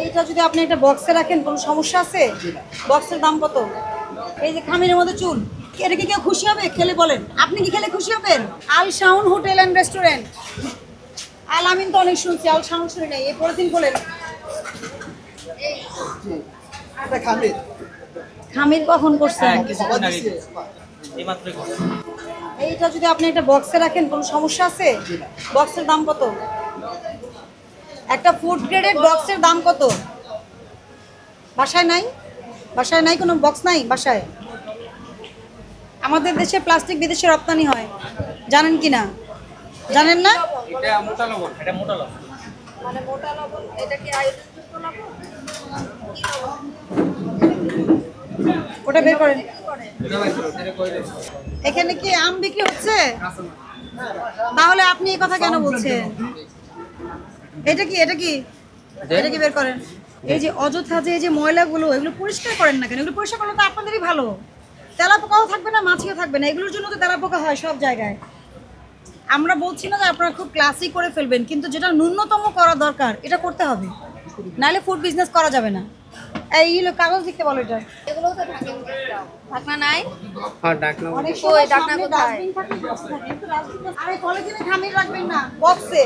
এইটা যদি আপনি একটা বক্সে রাখেন কোনো সমস্যা আছে? বক্সের দাম কত? এই যে খামিরের মধ্যে চুল, এটা কি কেউ খুশি হবে খেলে বলেন? আপনি কি খেলে খুশি হবেন? আল শাউন হোটেল অ্যান্ড রেস্টুরেন্ট। আল আমিন তো অনেক শুনছি, আল শাউন শুনি নাই। এই পরের দিন বলেন এটা খামির। খামির কখন করছেন? এইটা যদি আপনি একটা বক্সে রাখেন কোনো সমস্যা আছে? বক্সের দাম কত? একটা ফুড গ্রেডের বক্সের দাম কত? বাসায় নাই? বাসায় নাই, কোনো বক্স নাই বাসায়? আমাদের দেশে প্লাস্টিক বিদেশে রপ্তানি হয়, জানেন কি না? জানেন না? এটা মোটা লবণ, এটা মোটা লবণ। মানে মোটা লবণ, এটা কি আয়োডিনযুক্ত লবণ? ওটা বের করেন। এখানে কি আম বিক্রি হচ্ছে? তাহলে আপনি এই কথা কেন বলছেন? এটা কি এটা কি এটা কি বের করেন। এই যে অযথা যে এই যে ময়লাগুলো, এগুলো পরিষ্কার করেন না কেন? এগুলো পরিষ্কার করলে তো আপনাদেরই ভালো। তেলাপোকাও থাকবে না, মাছিও থাকবে না, এগুলোর জন্য তো তেলাপোকা হয় সব জায়গায়। আমরা বলছি না যে আপনারা খুব ক্লাসি করে ফেলবেন, কিন্তু যেটা ন্যূনতম করা দরকার এটা করতে হবে, নাহলে ফুড বিজনেস করা যাবে না। এই কাগজ লিখতে বলো এটা। এগুলো তো ঢাকনা নাই। হ্যাঁ, ঢাকনা। অনেক কই সময় ঢাকনা সামনে কোথায়? ডাস্টবিন থাকে, বক্স থাকে, কিন্তু ডাস্টবিন আরে পলিথিনে খামির রাখবেন না, বক্সে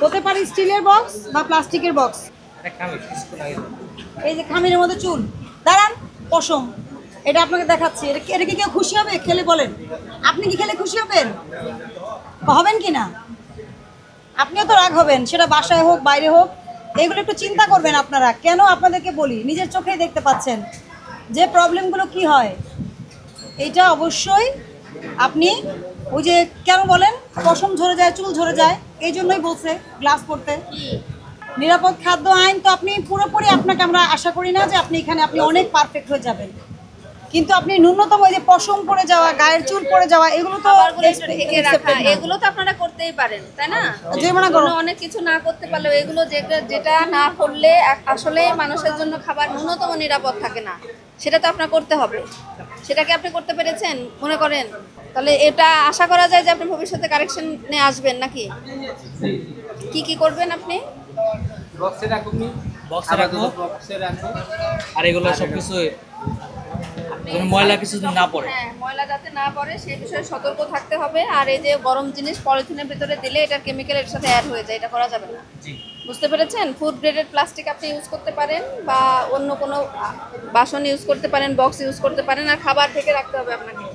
হতে পারে, স্টিলের বক্স বা প্লাস্টিকের বক্স। এটা খামির, কিছুক্ষণ আগে। এই যে খামিরের মধ্যে চুল, দাঁড়ান, পশম, এটা আপনাকে দেখাচ্ছি। এটা কি কেউ খুশি হবে খেলে বলেন? আপনি কি খেলে খুশি হবেন? হবেন কি না? আপনিও তো রাগ হবেন, সেটা বাসায় হোক বাইরে হোক। এগুলো একটু চিন্তা করবেন আপনারা। কেন আপনাদেরকে বলি, নিজের চোখেই দেখতে পাচ্ছেন যে প্রবলেমগুলো কি হয়। এইটা অবশ্যই আপনি ওই যে কেন বলেন পশম ঝরে যায়, চুল ঝরে যায়, এই জন্যই বলছে গ্লাস পরতে। নিরাপদ খাদ্য আইন তো আপনি পুরোপুরি, আপনাকে আমরা আশা করি না যে আপনি এখানে আপনি অনেক পারফেক্ট হয়ে যাবেন, কিন্তু আপনি ন্যূনতম ওই যে পশম পড়ে যাওয়া, গায়ের চুল পড়ে যাওয়া, এগুলো তো খাবারগুলো একটু ঢেকে রাখা, এগুলো তো আপনারা করতেই পারেন, তাই না? জরিমানা করুন। অনেক কিছু না করতে পারলেও এগুলো যেটা না করলে আসলে মানুষের জন্য খাবার ন্যূনতম নিরাপদ থাকে না, সেটা তো আপনার করতে হবে। সেটা কি আপনি করতে পেরেছেন মনে করেন? তাহলে এটা আশা করা যায় যে আপনি ভবিষ্যতে কারেকশন নিয়ে আসবেন নাকি? কি কি করবেন আপনি? বক্সে রাখুন, বক্সে রাখুন, বক্সে রাখুন। আর এগুলো সবকিছু ময়লা কিছু না পড়ে। হ্যাঁ, ময়লা যাতে না পড়ে সেই বিষয়ে সতর্ক থাকতে হবে। আর এই যে গরম জিনিস পলিথিনের ভিতরে দিলে এটার কেমিক্যাল এর সাথে অ্যাড হয়ে যায়, এটা করা যাবে না। জি, বুঝতে পেরেছেন? ফুড গ্রেডেড প্লাস্টিক আপনি ইউজ করতে পারেন, বা অন্য কোনো বাসন ইউজ করতে পারেন, বক্স ইউজ করতে পারেন। আর খাবার ঢেকে রাখতে হবে আপনাকে,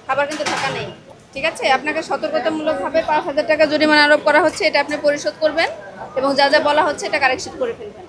খাবার কিন্তু ঢাকা নেই, ঠিক আছে? আপনাকে সতর্কতামূলকভাবে 5,000 টাকা জরিমানা আরোপ করা হচ্ছে, এটা আপনি পরিশোধ করবেন এবং যা যা বলা হচ্ছে এটা কারেকশন করে ফেলবেন।